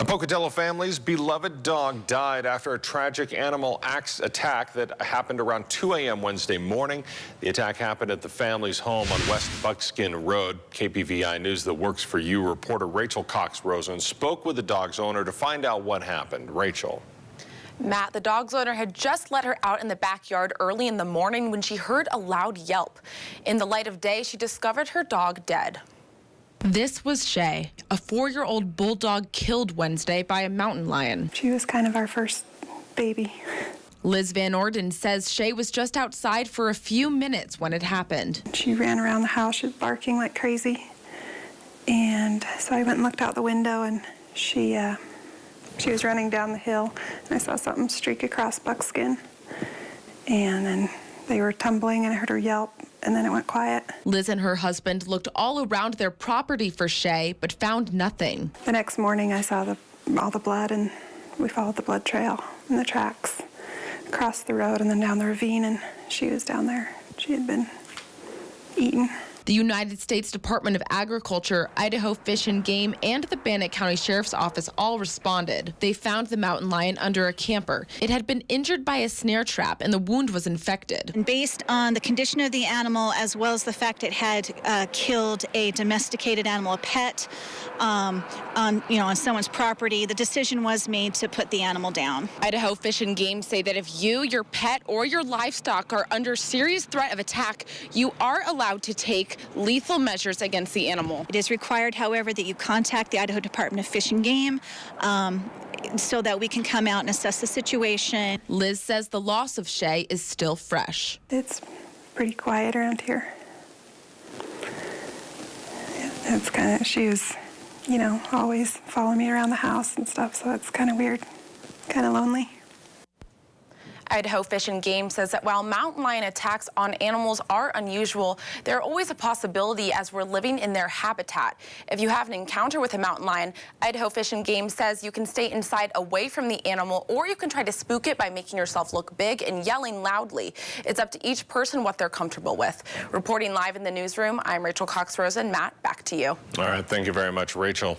A Pocatello family's beloved dog died after a tragic animal attack that happened around 2 a.m. Wednesday morning. The attack happened at the family's home on West Buckskin Road. KPVI News that works for you reporter Rachel Cox-Rosen spoke with the dog's owner to find out what happened. Rachel. Matt, the dog's owner had just let her out in the backyard early in the morning when she heard a loud yelp. In the light of day, she discovered her dog dead. This was Shay, a 4-year-old bulldog killed Wednesday by a mountain lion. She was kind of our first baby. Liz VanOrden says Shay was just outside for a few minutes when it happened. She ran around the house, she was barking like crazy. And so I went and looked out the window, and she was running down the hill, and I saw something streak across Buckskin. And then they were tumbling, and I heard her yelp, and then it went quiet. Liz and her husband looked all around their property for Shay, but found nothing. The next morning, I saw all the blood, and we followed the blood trail and the tracks across the road and then down the ravine, and she was down there. She had been eaten. The United States Department of Agriculture, Idaho Fish and Game, and the Bannock County Sheriff's Office all responded. They found the mountain lion under a camper. It had been injured by a snare trap, and the wound was infected. And based on the condition of the animal, as well as the fact it had killed a domesticated animal, a pet, on someone's property, the decision was made to put the animal down. Idaho Fish and Game say that if you, your pet, or your livestock are under serious threat of attack, you are allowed to take lethal measures against the animal. It is required, however, that you contact the Idaho Department of Fish and Game so that we can come out and assess the situation. Liz says the loss of Shay is still fresh. It's pretty quiet around here. It's kind of, she was, always following me around the house and stuff, so it's kind of weird, kind of lonely. Idaho Fish and Game says that while mountain lion attacks on animals are unusual, they're always a possibility as we're living in their habitat. If you have an encounter with a mountain lion, Idaho Fish and Game says you can stay inside away from the animal, or you can try to spook it by making yourself look big and yelling loudly. It's up to each person what they're comfortable with. Reporting live in the newsroom, I'm Rachel Cox-Rosen. Matt, back to you. All right, thank you very much, Rachel.